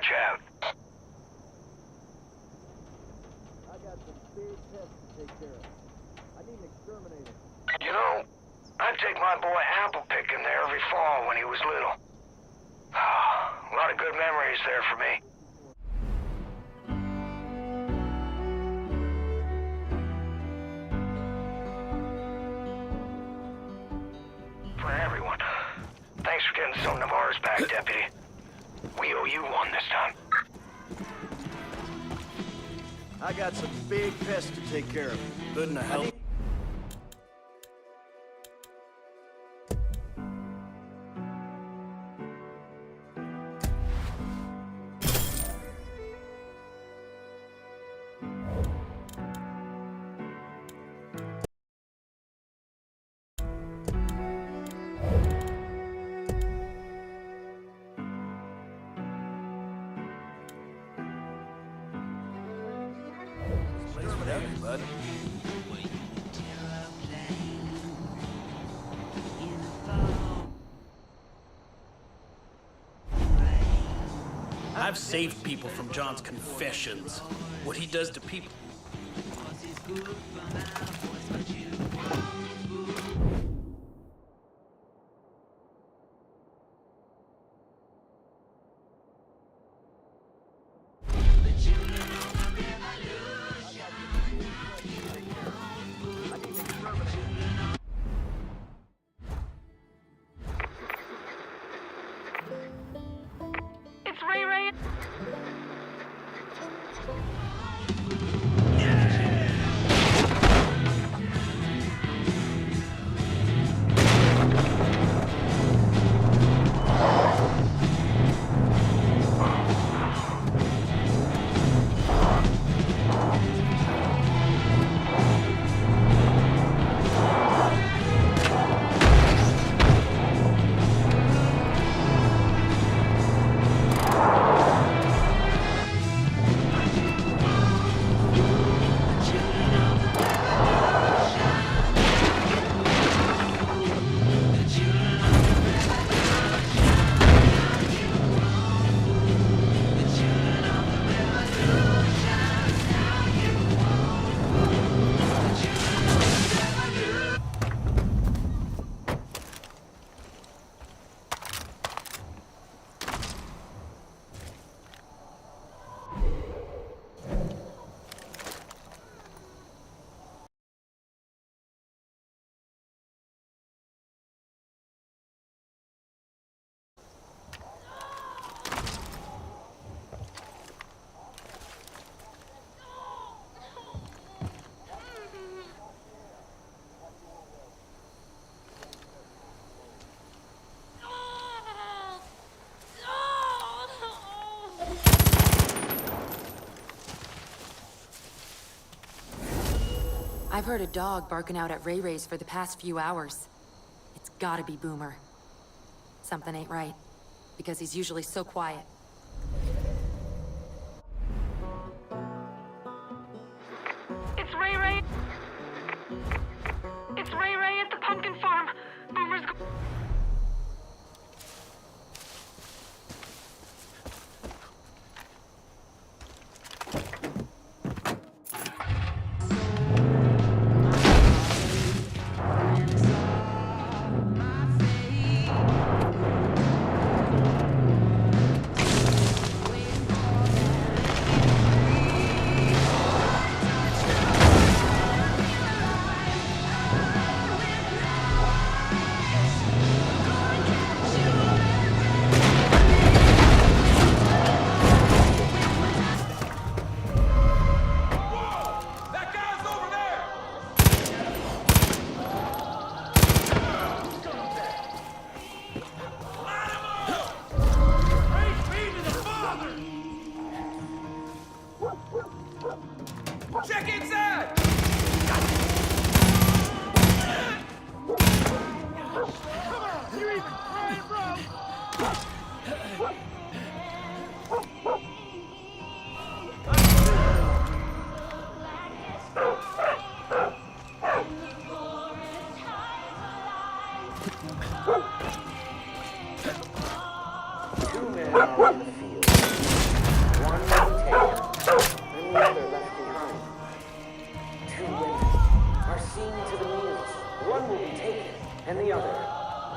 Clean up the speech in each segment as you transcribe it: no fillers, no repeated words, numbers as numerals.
watch out. I got some big pests to take care of. I need an exterminator. You know, I'd take my boy apple picking there every fall when he was little. A lot of good memories there for me. For everyone. Thanks for getting some of ours back, Deputy. We owe you one this time. I got some big pests to take care of. Good in the hell. Bud. I've saved people from John's confessions. What he does to people. It's Ray Ray. I've heard a dog barking out at Ray Ray's for the past few hours. It's gotta be Boomer. Something ain't right, because he's usually so quiet. It's Ray Ray. It's Ray Ray at the pumpkin farm. Boomer's.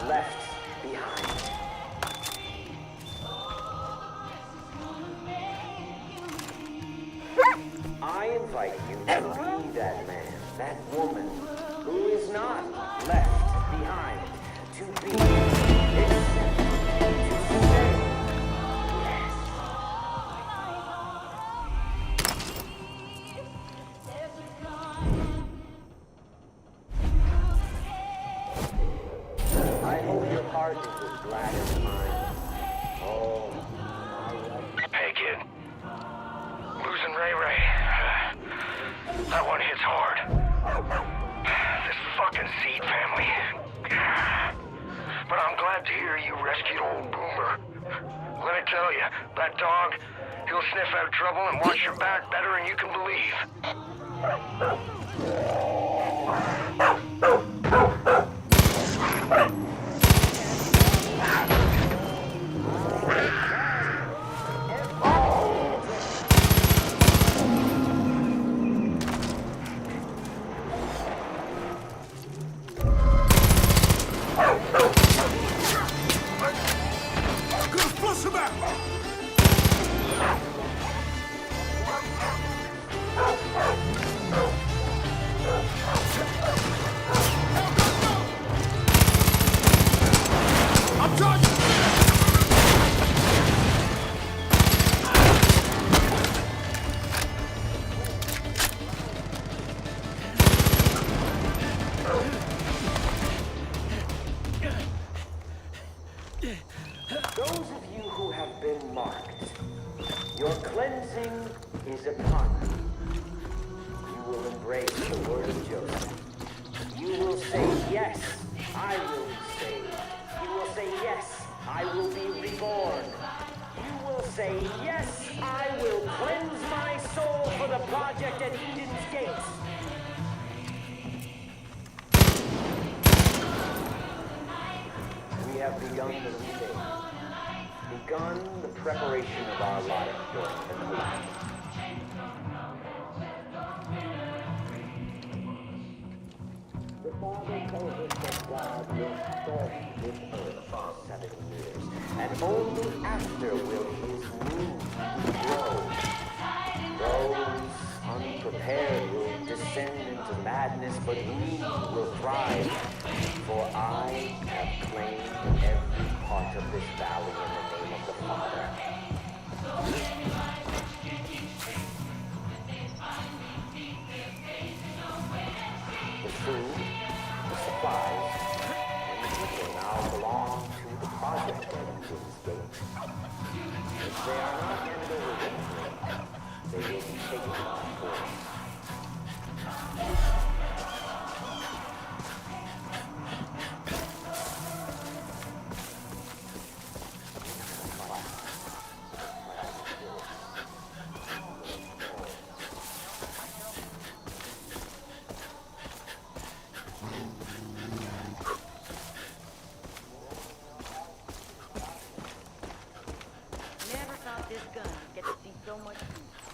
left behind. I invite you to be that man, that woman, who is not left behind, to be accepted, to say yes. I hope your heart is as glad as mine. Oh, Hey, kid. Losing Ray Ray. That one hits hard. This fucking Seed family. But I'm glad to hear you rescued old Boomer. Let me tell you, that dog, he'll sniff out trouble and watch your back better than you can believe. those of you who have been marked, your cleansing is upon you. You will embrace the word of Joseph. You will say, yes, I will be saved. You will say, yes, I will be reborn. You will say, yes, I will cleanse my soul for the project at Eden's gates. We have begun the relay. Begun the preparation of our life during the collapse. The Father tells us that God will stalk this earth for 7 years, and only after will his moon grow. Those unprepared will descend into madness, but we will thrive. For I have claimed every part of this valley in the name of the Father. The food, the supplies, and the people now belong to the project at Eden's Gate. If they are not handed over willingly, they will be taken by force. Never thought this gun would get to see so much use.